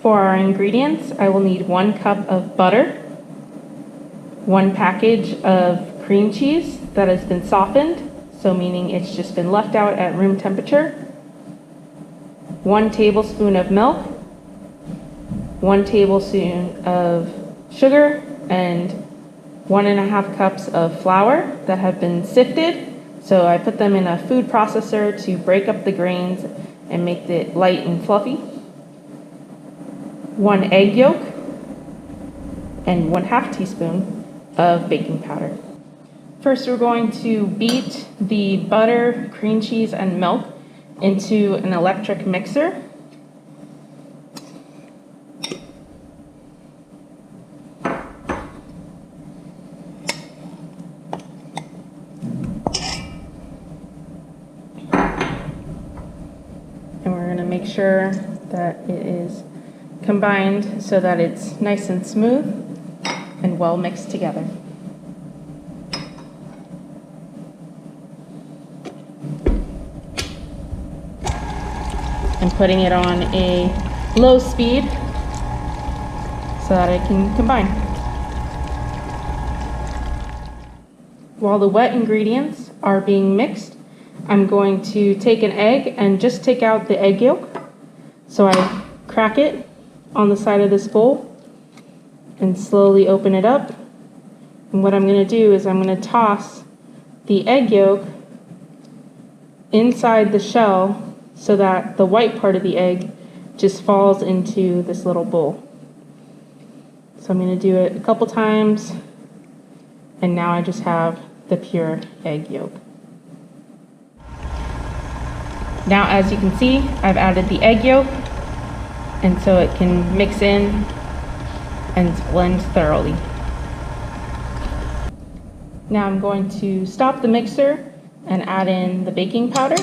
For our ingredients, I will need 1 cup of butter, 1 package of cream cheese that has been softened, so meaning it's just been left out at room temperature, 1 tablespoon of milk, 1 tablespoon of sugar, and 1.5 cups of flour that have been sifted. So I put them in a food processor to break up the grains and make it light and fluffy. 1 egg yolk and 1/2 teaspoon of baking powder. First, we're going to beat the butter, cream cheese, and milk into an electric mixer. And we're going to make sure that it is combined so that it's nice and smooth and well mixed together. And putting it on a low speed so that it can combine. While the wet ingredients are being mixed, I'm going to take an egg and just take out the egg yolk. So I crack it on the side of this bowl and slowly open it up. And what I'm going to do is I'm going to toss the egg yolk inside the shell so that the white part of the egg just falls into this little bowl. So I'm going to do it a couple times, and now I just have the pure egg yolk. Now, as you can see, I've added the egg yolk, and so it can mix in and blend thoroughly. Now I'm going to stop the mixer and add in the baking powder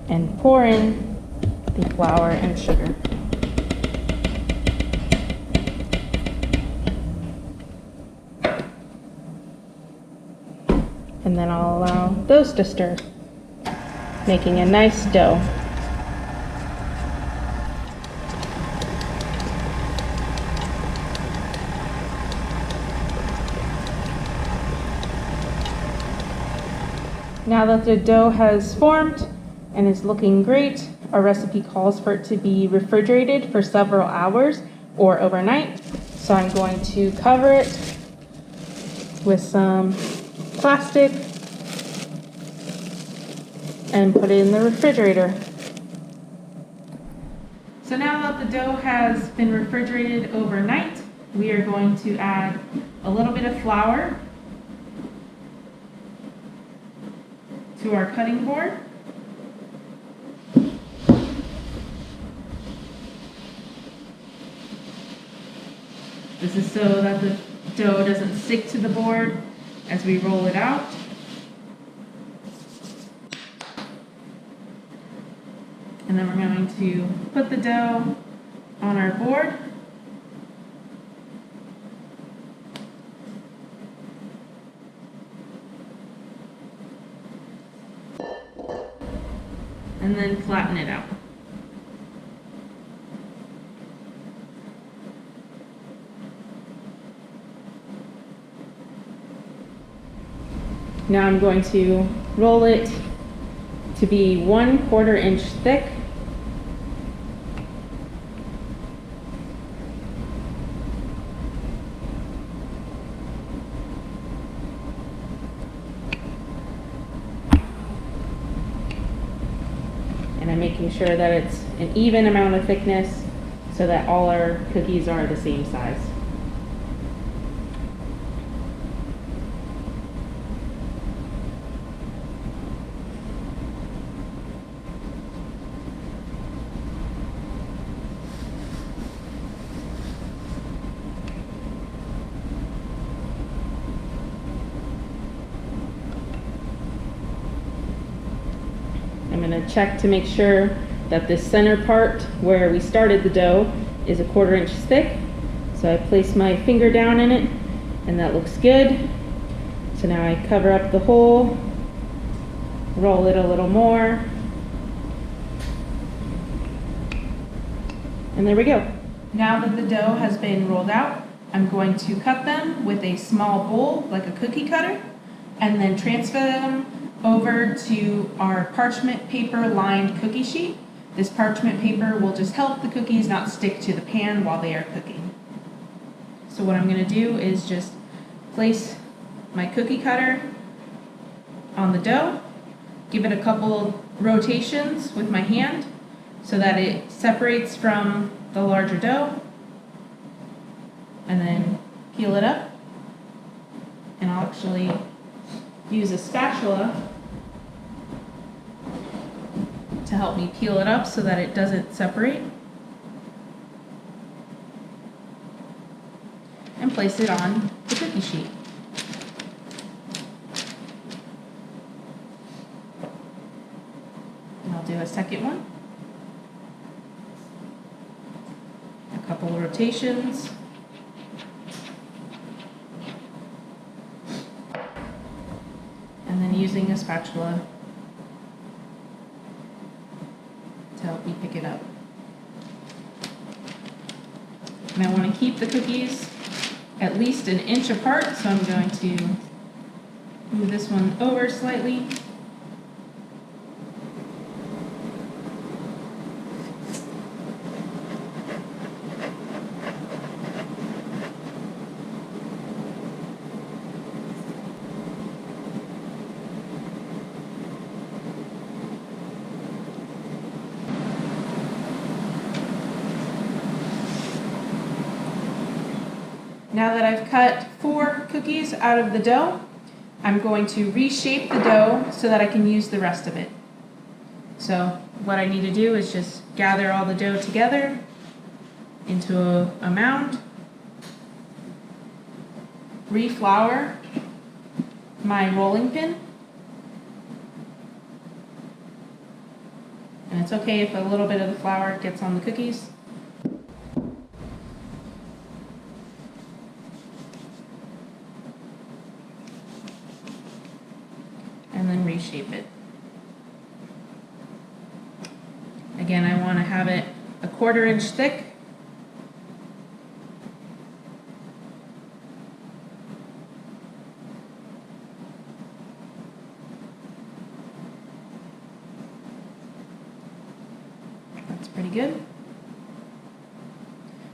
and pour in the flour and sugar. And then I'll allow those to stir, making a nice dough. Now that the dough has formed and is looking great, our recipe calls for it to be refrigerated for several hours or overnight. So I'm going to cover it with some plastic and put it in the refrigerator. So now that the dough has been refrigerated overnight, we are going to add a little bit of flour to our cutting board. This is so that the dough doesn't stick to the board as we roll it out. And then we're going to put the dough on our board. And then flatten it out. Now I'm going to roll it to be 1/4 inch thick. And I'm making sure that it's an even amount of thickness so that all our cookies are the same size. I'm going to check to make sure that this center part where we started the dough is 1/4 inch thick. So I place my finger down in it and that looks good. So now I cover up the hole, roll it a little more, And there we go. Now that the dough has been rolled out, I'm going to cut them with a small bowl, like a cookie cutter, and then transfer them over to our parchment paper lined cookie sheet. This parchment paper will just help the cookies not stick to the pan while they are cooking. So what I'm going to do is just place my cookie cutter on the dough, give it a couple rotations with my hand so that it separates from the larger dough, and then peel it up. And I'll actually use a spatula to help me peel it up so that it doesn't separate, and place it on the cookie sheet. And I'll do a second one. A couple of rotations. And then using a spatula to help me pick it up. And I want to keep the cookies at least an inch apart, so I'm going to move this one over slightly. Now that I've cut 4 cookies out of the dough, I'm going to reshape the dough so that I can use the rest of it. So what I need to do is just gather all the dough together into a mound, reflour my rolling pin, and it's okay if a little bit of the flour gets on the cookies. And then reshape it. Again, I want to have it a 1/4 inch thick. That's pretty good.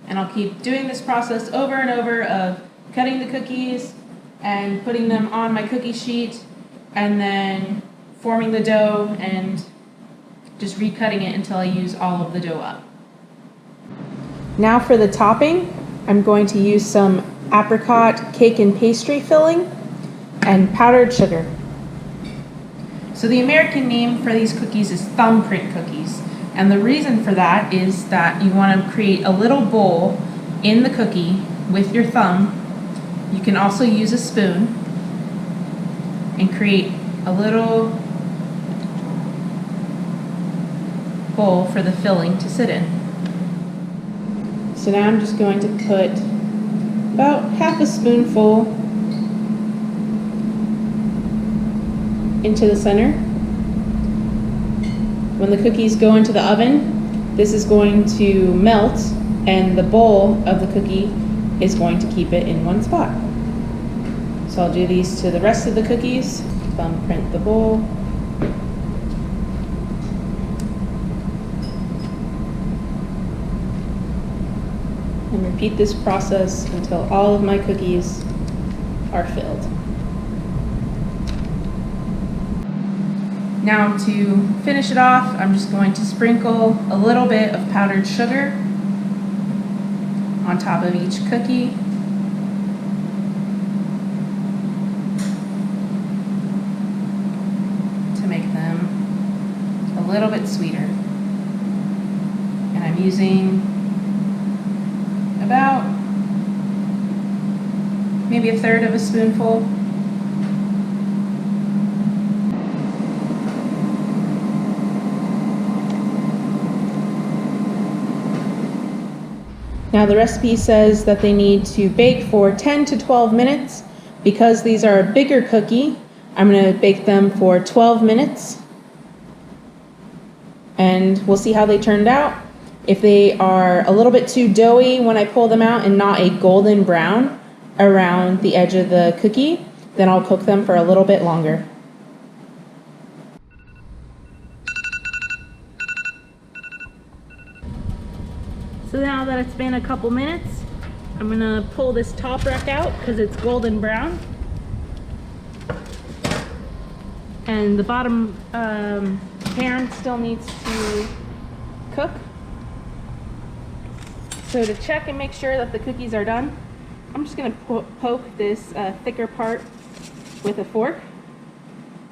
And I'll keep doing this process over and over of cutting the cookies and putting them on my cookie sheet, and then forming the dough and just recutting it until I use all of the dough up. Now for the topping, I'm going to use some apricot cake and pastry filling and powdered sugar. So the American name for these cookies is thumbprint cookies, and the reason for that is that you want to create a little bowl in the cookie with your thumb. You can also use a spoon and create a little bowl for the filling to sit in. So now I'm just going to put about half a spoonful into the center. When the cookies go into the oven, this is going to melt, and the bowl of the cookie is going to keep it in one spot. So I'll do these to the rest of the cookies. Thumbprint the bowl. And repeat this process until all of my cookies are filled. Now to finish it off, I'm just going to sprinkle a little bit of powdered sugar on top of each cookie. To make them a little bit sweeter. And I'm using about maybe 1/3 of a spoonful. Now the recipe says that they need to bake for 10 to 12 minutes. Because these are a bigger cookie, I'm going to bake them for 12 minutes. And we'll see how they turned out. If they are a little bit too doughy when I pull them out and not a golden brown around the edge of the cookie, then I'll cook them for a little bit longer. So now that it's been a couple minutes, I'm gonna pull this top rack out because it's golden brown. And the bottom pan still needs to cook. So to check and make sure that the cookies are done, I'm just gonna poke this thicker part with a fork.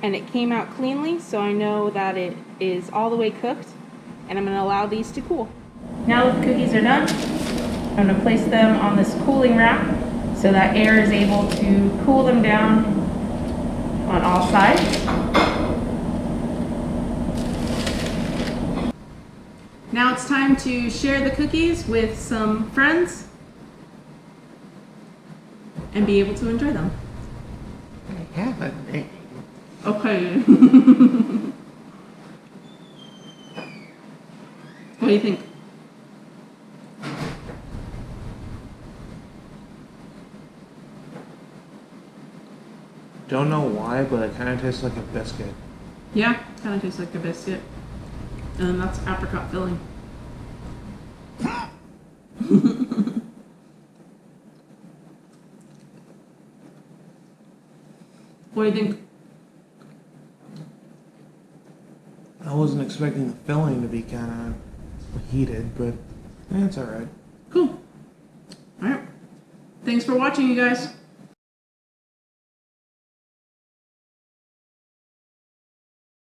And it came out cleanly, so I know that it is all the way cooked, and I'm gonna allow these to cool. Now that the cookies are done, I'm gonna place them on this cooling rack so that air is able to cool them down on all sides. Now it's time to share the cookies with some friends and be able to enjoy them. I haven't. Okay. What do you think? Don't know why, but it kind of tastes like a biscuit. Yeah, kind of tastes like a biscuit. And that's apricot filling. What do you think? I wasn't expecting the filling to be kind of heated, but it's alright. Cool. All right. Thanks for watching, you guys.